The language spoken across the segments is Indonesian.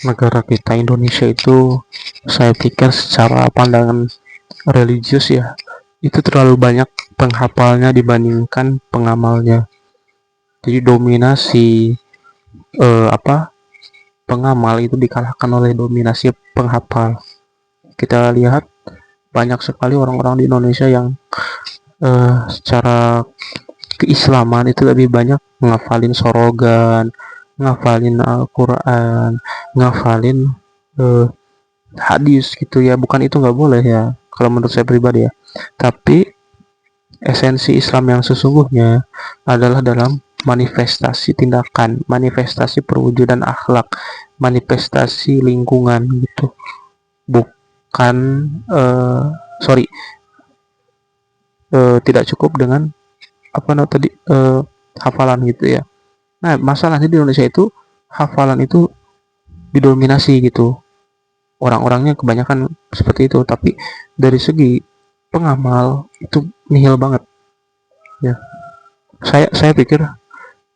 negara kita Indonesia itu, saya pikir secara pandangan religius ya, itu terlalu banyak penghafalnya dibandingkan pengamalnya. Jadi dominasi apa pengamal itu dikalahkan oleh dominasi penghafal. Kita lihat banyak sekali orang-orang di Indonesia yang secara keislaman itu lebih banyak ngafalin sorogan, ngafalin Al-Quran, ngafalin eh, hadis gitu ya. Bukan itu nggak boleh ya, kalau menurut saya pribadi ya. Tapi esensi Islam yang sesungguhnya adalah dalam manifestasi tindakan, manifestasi perwujudan akhlak, manifestasi lingkungan gitu. Bukan sorry tidak cukup dengan apa namanya tadi hafalan gitu ya. Nah, masalahnya di Indonesia itu hafalan itu didominasi gitu. Orang-orangnya kebanyakan seperti itu, tapi dari segi pengamal itu nihil banget ya. Saya pikir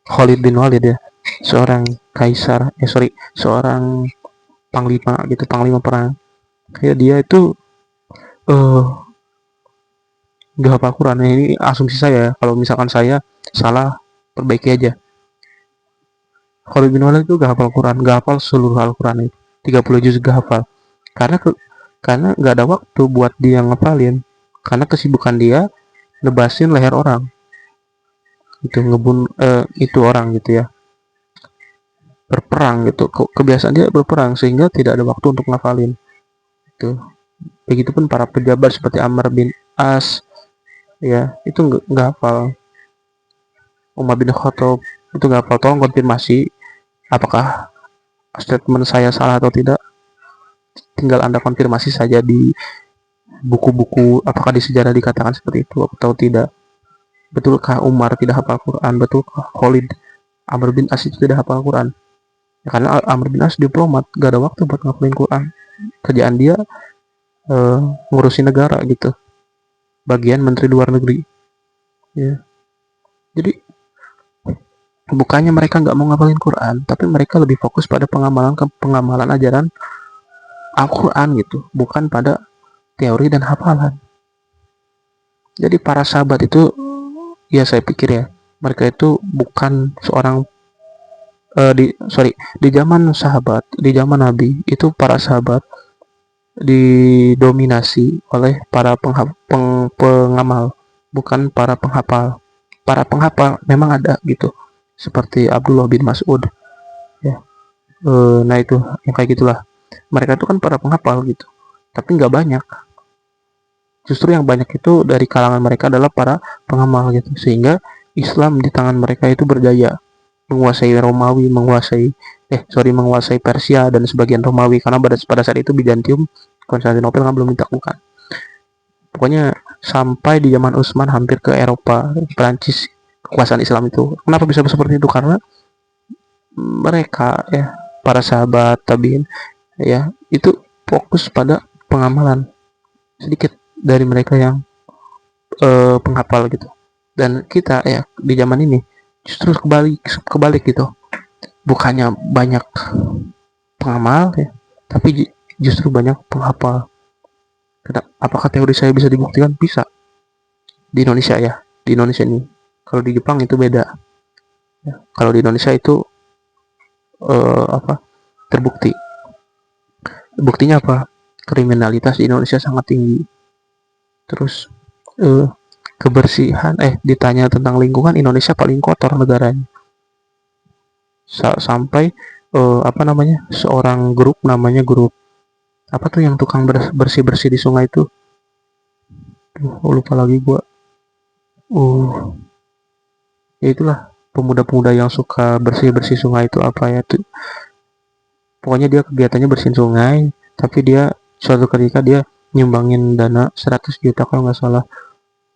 Khalid bin Walid ya, seorang kaisar, seorang panglima gitu, panglima perang. Kayak dia itu eh gak hafal Quran. Nah, ini asumsi saya. Kalau misalkan saya salah, perbaiki aja. Khalid bin Walid itu gak hafal Quran, gak hafal seluruh Al-Quran itu. 30 juz gak hafal. Karena gak ada waktu buat dia ngapalin. Karena kesibukan dia nebasin leher orang. Itu itu orang gitu ya. Berperang gitu. Kebiasaan dia berperang sehingga tidak ada waktu untuk ngapalin. Itu. Begitupun para pejabat seperti Amr bin As ya, itu nggak hafal. Umar bin Khattab itu nggak hafal. Tolong konfirmasi apakah statement saya salah atau tidak. Tinggal Anda konfirmasi saja di buku-buku, apakah di sejarah dikatakan seperti itu atau tidak. Betulkah Umar tidak hafal Quran? Betulkah Khalid Amr bin As itu tidak hafal Quran? Ya, karena Amr bin As diplomat, gak ada waktu buat ngapalin Quran. Kerjaan dia ngurusin negara gitu, bagian menteri luar negeri ya. Jadi bukannya mereka nggak mau ngapalin Quran, tapi mereka lebih fokus pada pengamalan ajaran Al-Quran gitu, bukan pada teori dan hafalan. Jadi para sahabat itu, ya saya pikir ya, mereka itu bukan seorang di zaman sahabat, di zaman Nabi itu para sahabat didominasi oleh para pengamal, bukan para penghafal. Para penghafal memang ada gitu, seperti Abdullah bin Mas'ud ya. Nah itu yang kayak gitulah. Mereka itu kan para penghafal gitu, tapi nggak banyak. Justru yang banyak itu dari kalangan mereka adalah para pengamal gitu, sehingga Islam di tangan mereka itu berjaya, menguasai Romawi, menguasai Persia dan sebagian Romawi, karena pada saat itu Bizantium, Konstantinopel kan belum ditaklukkan. Pokoknya sampai di zaman Utsman hampir ke Eropa, Prancis, kekuasaan Islam itu. Kenapa bisa seperti itu? Karena mereka ya, para sahabat tabiin ya, itu fokus pada pengamalan. Sedikit dari mereka yang penghafal gitu. Dan kita ya di zaman ini justru kebalik gitu. Bukannya banyak pengamal ya, tapi justru banyak penghafal. Apakah teori saya bisa dibuktikan? Bisa. Di Indonesia ya, di Indonesia ini. Kalau di Jepang itu beda. Ya, kalau di Indonesia itu terbukti. Buktinya apa? Kriminalitas di Indonesia sangat tinggi. Terus kebersihan, ditanya tentang lingkungan, Indonesia paling kotor negaranya. Sampai seorang grup, namanya grup apa tuh yang tukang bersih-bersih di sungai itu, lupa lagi gua. Ya itulah, pemuda-pemuda yang suka bersih-bersih sungai itu apa ya tuh. Pokoknya dia kegiatannya bersihin sungai, tapi dia suatu ketika dia nyumbangin dana 100 juta kalau nggak salah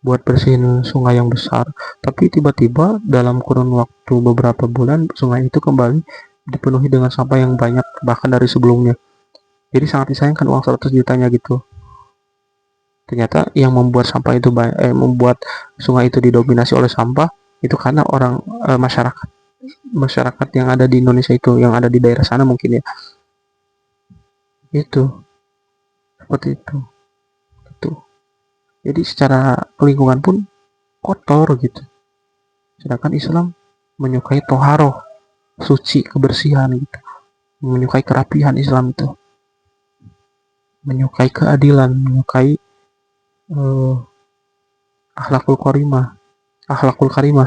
buat bersihin sungai yang besar. Tapi tiba-tiba dalam kurun waktu beberapa bulan sungai itu kembali dipenuhi dengan sampah yang banyak bahkan dari sebelumnya. Jadi sangat disayangkan uang 100 jutanya gitu. Ternyata yang membuat membuat sungai itu didominasi oleh sampah itu karena masyarakat yang ada di Indonesia itu, yang ada di daerah sana mungkin ya. Itu seperti itu. Jadi secara lingkungan pun kotor gitu. Sedangkan Islam menyukai toharoh, suci, kebersihan gitu. Menyukai kerapihan Islam itu. Menyukai keadilan, menyukai uh, akhlakul karimah,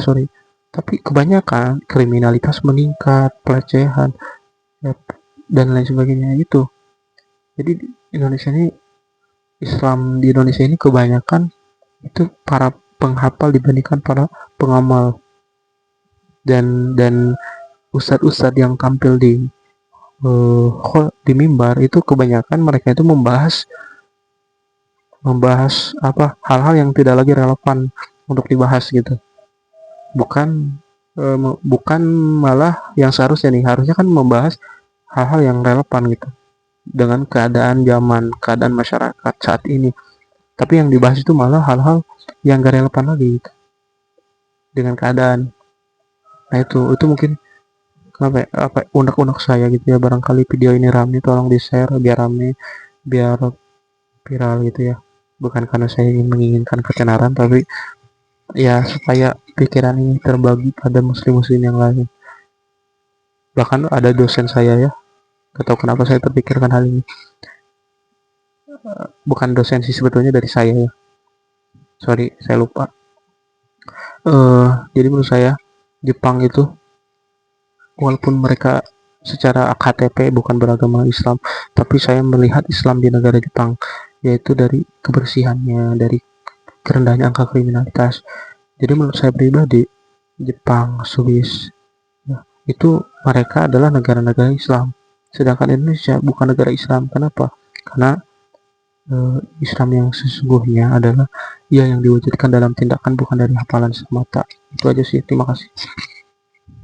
sorry. Tapi kebanyakan kriminalitas meningkat, pelecehan, ya, dan lain sebagainya itu. Jadi di Indonesia ini kebanyakan itu para penghafal dibandingkan para pengamal, dan ustadz-ustadz yang tampil di mimbar itu kebanyakan mereka itu membahas apa hal-hal yang tidak lagi relevan untuk dibahas gitu. Bukan malah yang seharusnya nih, harusnya kan membahas hal-hal yang relevan gitu dengan keadaan masyarakat saat ini. Tapi yang dibahas itu malah hal-hal yang gak relevan lagi gitu, dengan keadaan. Nah itu mungkin apa unek-unek saya gitu ya. Barangkali video ini rame, tolong di share biar rame, biar viral gitu ya. Bukan karena saya ingin menginginkan ketenaran, tapi ya supaya pikiran ini terbagi pada muslim-muslim yang lain. Bahkan ada dosen saya ya, gak tahu kenapa saya terpikirkan hal ini. Bukan dosen sih sebetulnya, dari saya ya, sorry saya lupa. Jadi menurut saya Jepang itu walaupun mereka secara KTP bukan beragama Islam, tapi saya melihat Islam di negara Jepang, yaitu dari kebersihannya, dari kerendahnya angka kriminalitas. Jadi menurut saya pribadi, Jepang, Swiss, ya, itu mereka adalah negara-negara Islam. Sedangkan Indonesia bukan negara Islam. Kenapa? Karena Islam yang sesungguhnya adalah ya yang diwujudkan dalam tindakan, bukan dari hafalan semata. Itu aja sih. Terima kasih.